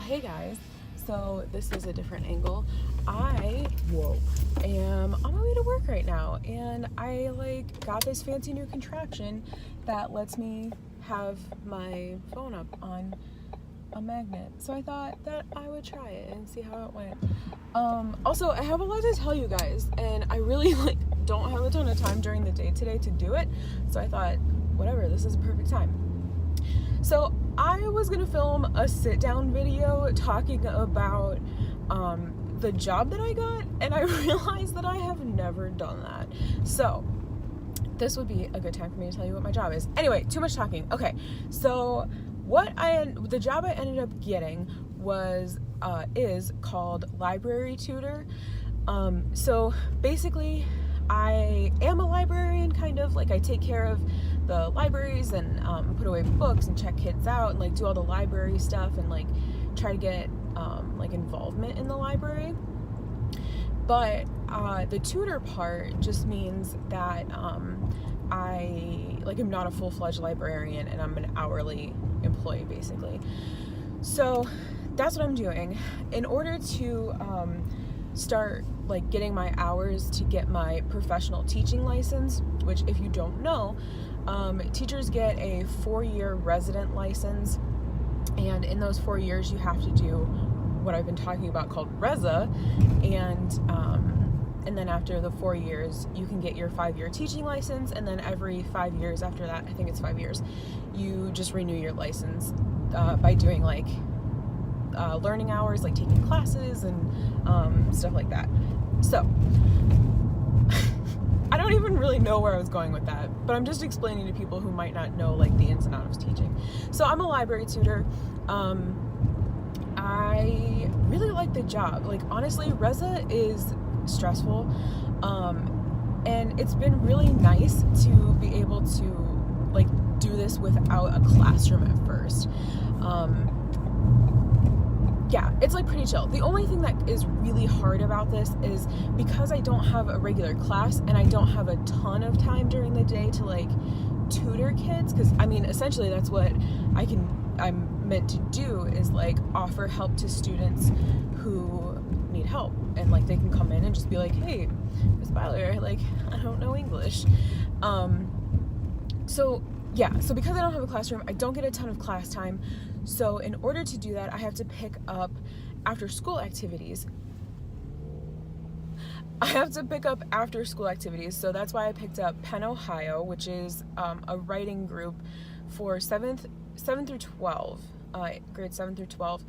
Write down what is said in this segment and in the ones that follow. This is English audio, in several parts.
Hey guys, so this is a different angle. I am on my way to work right now, and I got this fancy new contraption that lets me have my phone up on a magnet. So I thought that I would try it and see how it went. Also, I have a lot to tell you guys, and I really don't have a ton of time during the day today to do it. So I thought, whatever, this is a perfect time. So I was gonna film a sit-down video talking about the job that I got, and I realized that I have never done that. So this would be a good time for me to tell you what my job is. Anyway, too much talking. Okay, so the job I ended up getting is called library tutor. So basically, I am a librarian, kind of. I take care of the libraries and put away books and check kids out and do all the library stuff and try to get involvement in the library. But the tutor part just means that I am not a full-fledged librarian, and I'm an hourly employee basically. So that's what I'm doing. In order to start getting my hours to get my professional teaching license, which, if you don't know, teachers get a 4-year resident license, and in those 4 years you have to do what I've been talking about called RESA, and then after the 4 years you can get your 5-year teaching license, and then every 5 years after that, I think it's 5 years, you just renew your license by doing learning hours, taking classes and stuff like that. So I don't even really know where I was going with that, but I'm just explaining to people who might not know the ins and outs of teaching. So I'm a library tutor. I really like the job. Honestly, RESA is stressful, and it's been really nice to be able to do this without a classroom at first. Yeah, it's pretty chill. The only thing that is really hard about this is because I don't have a regular class and I don't have a ton of time during the day to tutor kids, because essentially that's what I'm meant to do, is offer help to students who need help, and they can come in and just be hey, Miss Byler, I don't know English. So because I don't have a classroom, I don't get a ton of class time. So in order to do that, I have to pick up after school activities. So that's why I picked up Penn, Ohio, which is a writing group for 7 through 12, grades 7 through 12.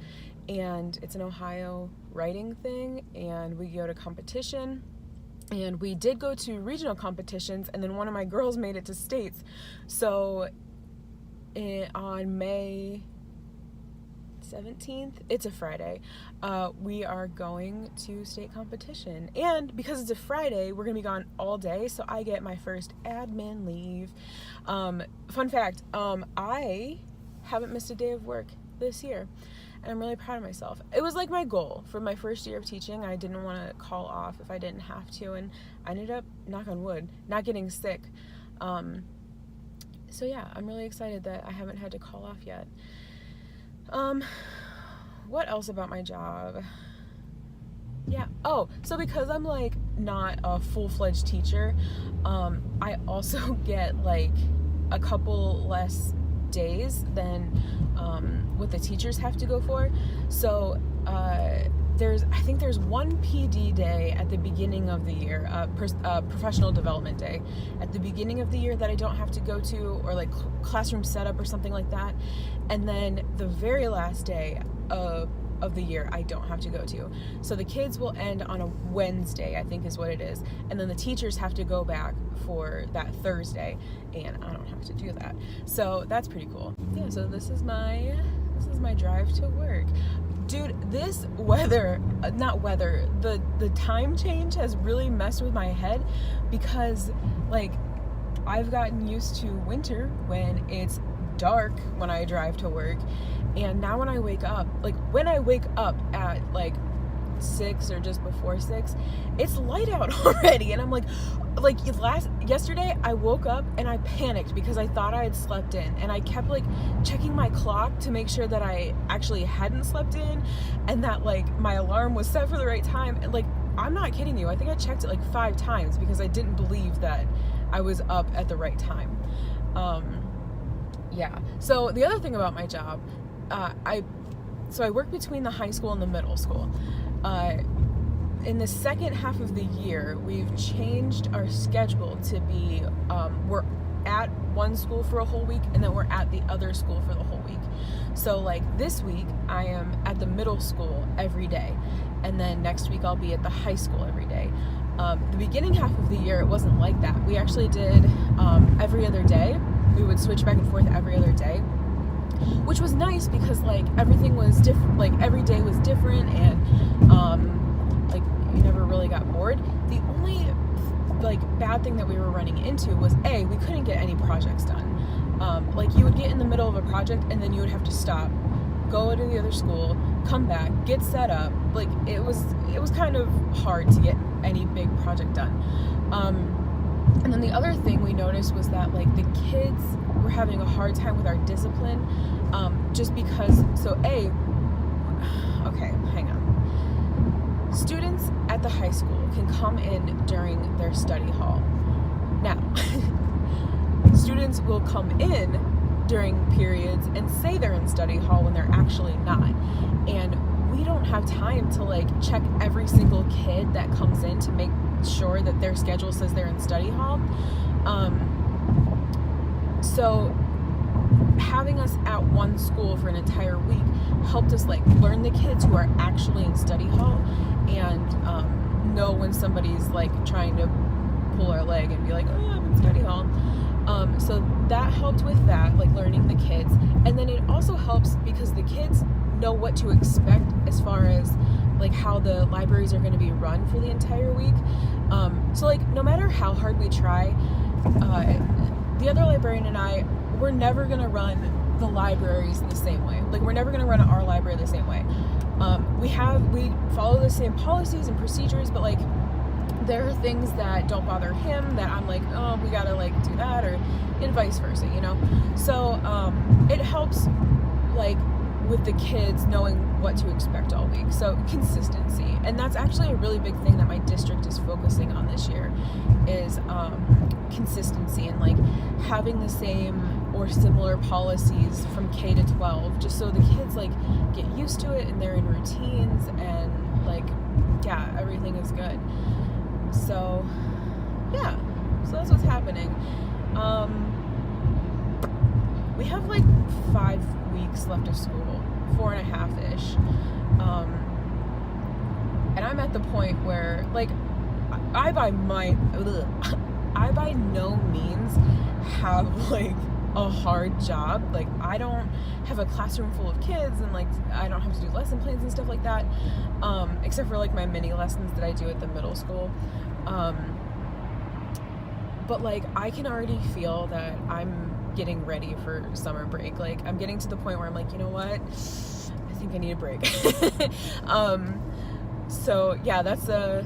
And it's an Ohio writing thing, and we go to competition. And we did go to regional competitions, and then one of my girls made it to states. So on May 17th, it's a Friday, we are going to state competition. And because it's a Friday, we're gonna be gone all day, so I get my first admin leave. Fun fact, I haven't missed a day of work this year, and I'm really proud of myself. It was my goal for my first year of teaching. I didn't want to call off if I didn't have to, and I ended up, knock on wood, not getting sick. So yeah, I'm really excited that I haven't had to call off yet. What else about my job? Yeah, so because I'm not a full-fledged teacher, I also get a couple less days than what the teachers have to go for. So I think there's one PD day at the beginning of the year, professional development day at the beginning of the year that I don't have to go to, or classroom setup or something like that. And then the very last day of the year I don't have to go to. So the kids will end on a Wednesday, I think is what it is, and then the teachers have to go back for that Thursday, and I don't have to do that. So that's pretty cool. Yeah, so this is my drive to work. Dude, this the time change has really messed with my head, because I've gotten used to winter when it's dark when I drive to work, and now when I wake up at 6 or just before 6, it's light out already. And I'm like yesterday I woke up and I panicked because I thought I had slept in, and I kept like checking my clock to make sure that I actually hadn't slept in and that like my alarm was set for the right time. And like, I'm not kidding you, I think I checked it like 5 times because I didn't believe that I was up at the right time. Yeah. So the other thing about my job, I work between the high school and the middle school. In the second half of the year, we've changed our schedule to be, we're at one school for a whole week, and then we're at the other school for the whole week. So like this week, I am at the middle school every day, and then next week I'll be at the high school every day. The beginning half of the year, it wasn't like that. We actually did every other day. We would switch back and forth every other day, which was nice because like everything was different, like every day was different, and like you never really got bored. The only like bad thing that we were running into was we couldn't get any projects done. Like you would get in the middle of a project and then you would have to stop, go to the other school, come back, get set up. Like it was kind of hard to get any big project done. And then the other thing we noticed was that like the kids were having a hard time with our discipline, just because, okay, hang on. Students at the high school can come in during their study hall. Now, students will come in during periods and say they're in study hall when they're actually not. And we don't have time to like check every single kid that comes in to make sure that their schedule says they're in study hall. So having us at one school for an entire week helped us like learn the kids who are actually in study hall and know when somebody's like trying to pull our leg and be like, oh, I'm in study hall. So that helped with that, like learning the kids. And then it also helps because the kids know what to expect as far as like how the libraries are going to be run for the entire week. So like no matter how hard we try, the other librarian and I, we're never going to run the libraries in the same way. Like we're never going to run our library the same way. We follow the same policies and procedures, but like there are things that don't bother him that I'm like, oh, we gotta like do that, or and vice versa, you know? So it helps like with the kids knowing what to expect all week. So consistency. And that's actually a really big thing that my district is focusing on this year is consistency and like having the same or similar policies from K to 12, just so the kids like get used to it and they're in routines and like, yeah, everything is good. So yeah, so that's what's happening. We have like 5 weeks left of school, 4.5-ish. And I'm at the point where like I by no means have like a hard job. Like I don't have a classroom full of kids and like I don't have to do lesson plans and stuff like that, except for like my mini lessons that I do at the middle school. But like I can already feel that I'm getting ready for summer break. Like I'm getting to the point where I'm like, you know what, I think I need a break. So yeah, that's a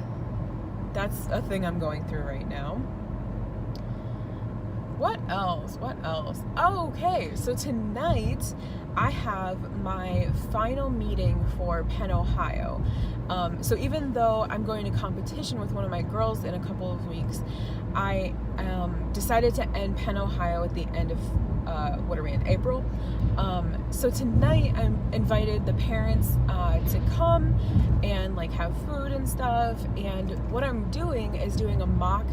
thing I'm going through right now. What else? Oh, okay, so tonight I have my final meeting for Penn, Ohio. So even though I'm going to competition with one of my girls in a couple of weeks, I decided to end Penn, Ohio at the end of, what are we in, April? So tonight I'm invited the parents to come and like have food and stuff. And what I'm doing is doing a mock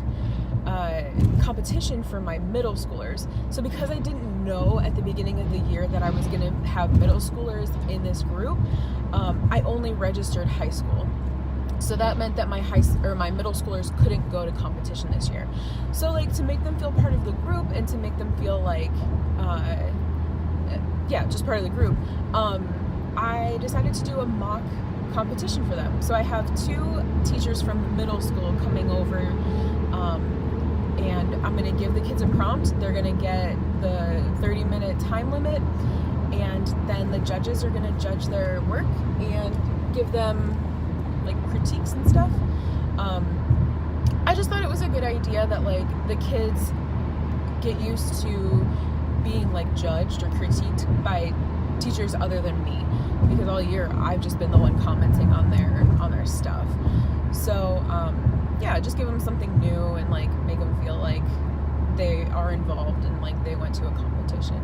competition for my middle schoolers. So because I didn't know at the beginning of the year that I was going to have middle schoolers in this group, I only registered high school. So that meant that my middle schoolers couldn't go to competition this year. So like to make them feel part of the group and to make them feel like, just part of the group, I decided to do a mock competition for them. So I have 2 teachers from the middle school coming over, and I'm going to give the kids a prompt. They're going to get the 30-minute time limit, and then the judges are going to judge their work and give them like critiques and stuff. I just thought it was a good idea that like the kids get used to being like judged or critiqued by teachers other than me, because all year I've just been the one commenting on their stuff. So yeah, just give them something new and like make them feel like they are involved and like they went to a competition.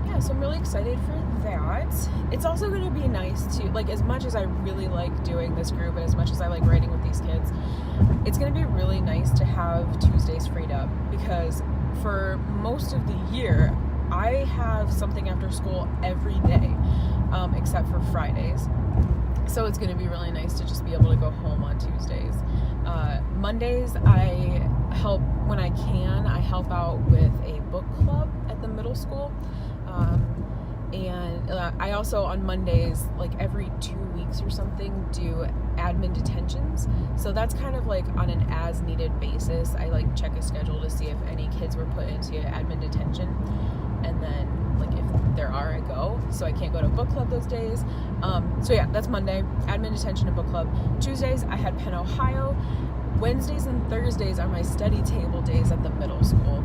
Yeah, so I'm really excited for that. It's also going to be nice to, like, as much as I really like doing this group and as much as I like writing with these kids, it's going to be really nice to have Tuesdays freed up, because for most of the year I have something after school every day, except for Fridays. So it's going to be really nice to just be able to go home on Tuesdays. Mondays I help when I can. I help out with a book club at the middle school. And I also on Mondays, like every 2 weeks or something, do admin detentions. So that's kind of like on an as needed basis. I like check a schedule to see if any kids were put into admin detention, and then like if there are, I go. So I can't go to book club those days. So yeah, that's Monday, admin detention and book club. Tuesdays I had Penn Ohio. Wednesdays and Thursdays are my study table days at the middle school.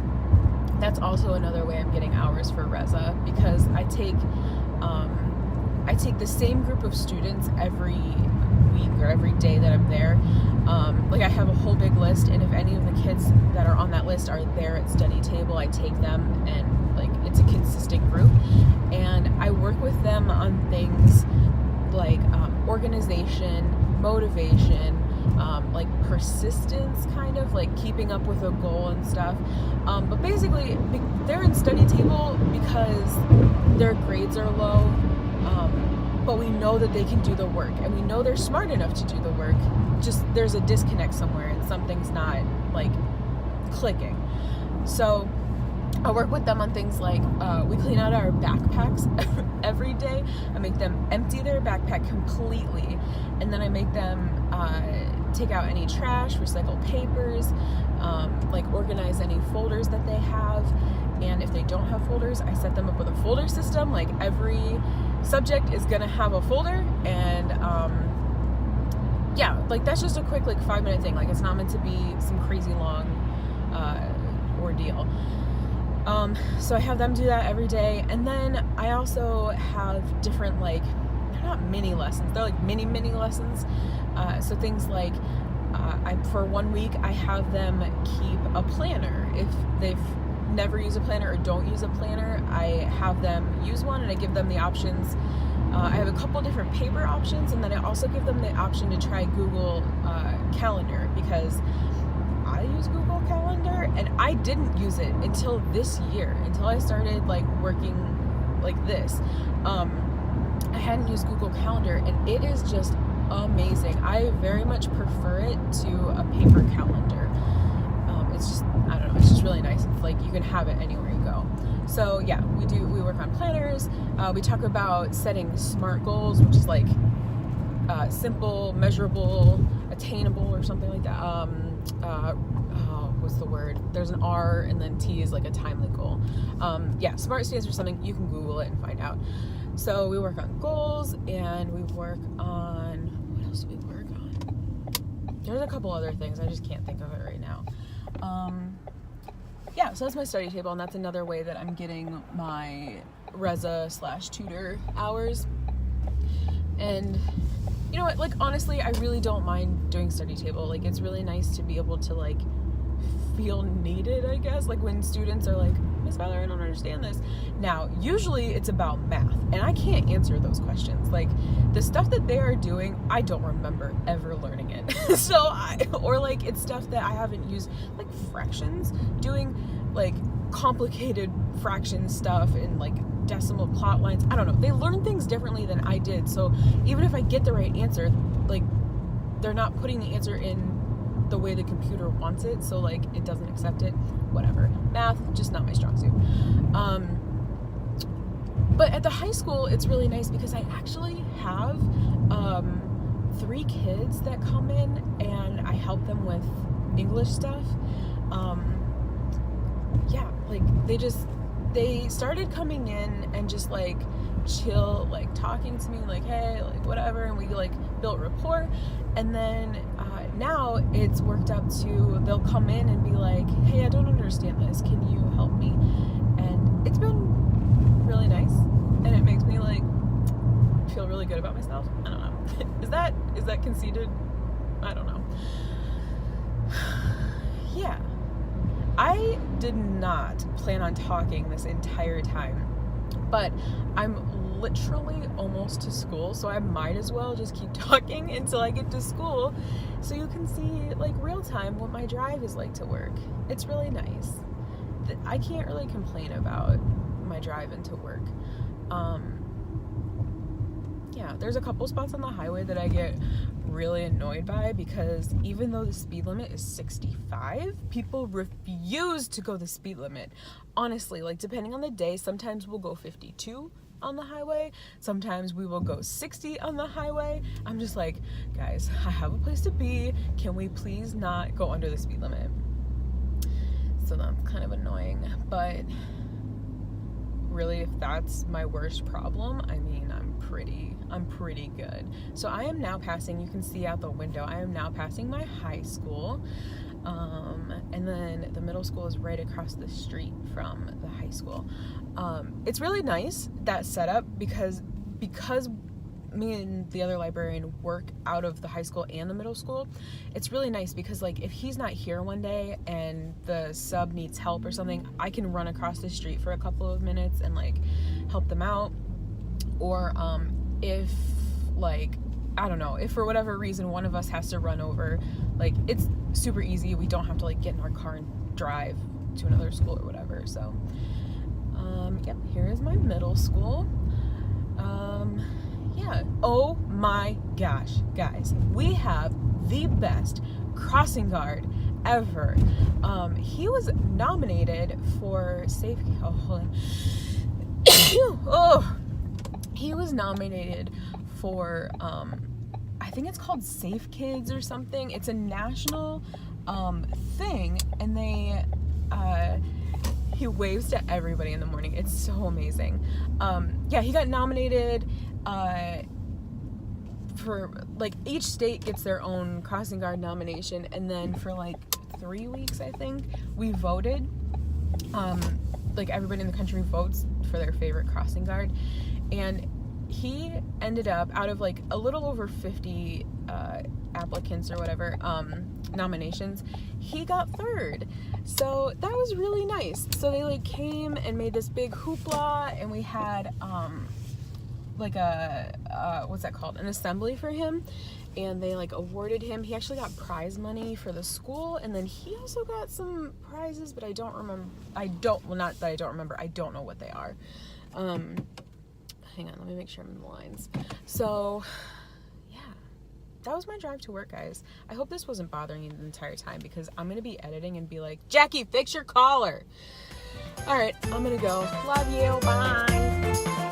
That's also another way I'm getting hours for Reza, because I take the same group of students every week or every day that I'm there. Like I have a whole big list, and if any of the kids that are on that list are there at study table, I take them, and like it's a consistent group, and I work with them on things like organization, motivation, like persistence, kind of like keeping up with a goal and stuff. But basically they're in study table because their grades are low, but we know that they can do the work, and we know they're smart enough to do the work. Just there's a disconnect somewhere and something's not like clicking. So I work with them on things like we clean out our backpacks every day. I make them empty their backpack completely, and then I make them take out any trash, recycle papers, like organize any folders that they have. And if they don't have folders, I set them up with a folder system. Like every subject is gonna have a folder, and yeah, like that's just a quick like 5-minute thing. Like it's not meant to be some crazy long ordeal. So I have them do that every day, and then I also have different, like, they're not mini lessons, they're like mini lessons. So things like for 1 week I have them keep a planner. If they've never used a planner or don't use a planner, I have them use one, and I give them the options. I have a couple different paper options, and then I also give them the option to try Google Calendar, because I use Google Calendar, and I didn't use it until this year, until I started like working like this. I hadn't used Google Calendar, and it is just amazing. I very much prefer it to a paper calendar. It's just, I don't know, it's just really nice. It's like you can have it anywhere you go. So yeah, we work on planners. We talk about setting SMART goals, which is like simple, measurable, attainable, or something like that. What's the word? There's an R, and then T is like a timely goal. Yeah, SMART stands for something. You can Google it and find out. So we work on goals, and we work on, what else do we work on? There's a couple other things. I just can't think of it right now. Yeah, so that's my study table, and that's another way that I'm getting my Reza/tutor hours. And you know what, like honestly, I really don't mind doing study table. Like it's really nice to be able to like feel needed, I guess, like when students are like, Miss Valerie, I don't understand this. Now, usually it's about math, and I can't answer those questions. Like the stuff that they are doing, I don't remember ever learning it. Or like it's stuff that I haven't used, like fractions, doing like complicated fraction stuff and like decimal plot lines. I don't know. They learn things differently than I did. So even if I get the right answer, like they're not putting the answer in the way the computer wants it, so like it doesn't accept it. Whatever. Math, just not my strong suit. But at the high school, it's really nice because I actually have 3 kids that come in, and I help them with English stuff. Yeah, like they started coming in and just like chill, like talking to me, like, hey, like whatever, and we like built rapport. And then now it's worked up to they'll come in and be like, hey, I don't understand this, can you help me? And it's been really nice, and it makes me like feel really good about myself. I don't know. is that conceited? I don't know. Yeah, I did not plan on talking this entire time, but I'm literally almost to school, so I might as well just keep talking until I get to school, so you can see like real time what my drive is like to work. It's really nice. I can't really complain about my drive into work. Yeah, there's a couple spots on the highway that I get really annoyed by, because even though the speed limit is 65, people refuse to go the speed limit. Honestly, like depending on the day, sometimes we'll go 52 on the highway, sometimes we will go 60 on the highway. I'm just like, guys, I have a place to be. Can we please not go under the speed limit? So that's kind of annoying, but really, if that's my worst problem, I mean, I'm pretty good. So I am now passing, you can see out the window, I am now passing my high school, and then the middle school is right across the street from the high school. It's really nice, that setup, because me and the other librarian work out of the high school and the middle school. It's really nice because like if he's not here one day and the sub needs help or something, I can run across the street for a couple of minutes and like help them out. Or if like, I don't know, if for whatever reason one of us has to run over, like it's super easy. We don't have to like get in our car and drive to another school or whatever. So yep, here is my middle school. Yeah. Oh my gosh, guys, we have the best crossing guard ever. He was nominated for safe. Oh, hold on. Oh, he was nominated for. I think it's called Safe Kids or something. It's a national thing, and they. He waves to everybody in the morning. It's so amazing. Yeah, he got nominated. For like each state gets their own crossing guard nomination, and then for like 3 weeks I think we voted, like everybody in the country votes for their favorite crossing guard, and he ended up, out of like a little over 50 applicants or whatever, nominations, he got third. So that was really nice. So they like came and made this big hoopla, and we had like a what's that called, an assembly for him, and they like awarded him, he actually got prize money for the school, and then he also got some prizes, but I don't know what they are. Hang on, let me make sure I'm in the lines. So yeah, that was my drive to work, guys. I hope this wasn't bothering you the entire time, because I'm gonna be editing and be like, Jackie, fix your collar. All right, I'm gonna go. Love you, bye.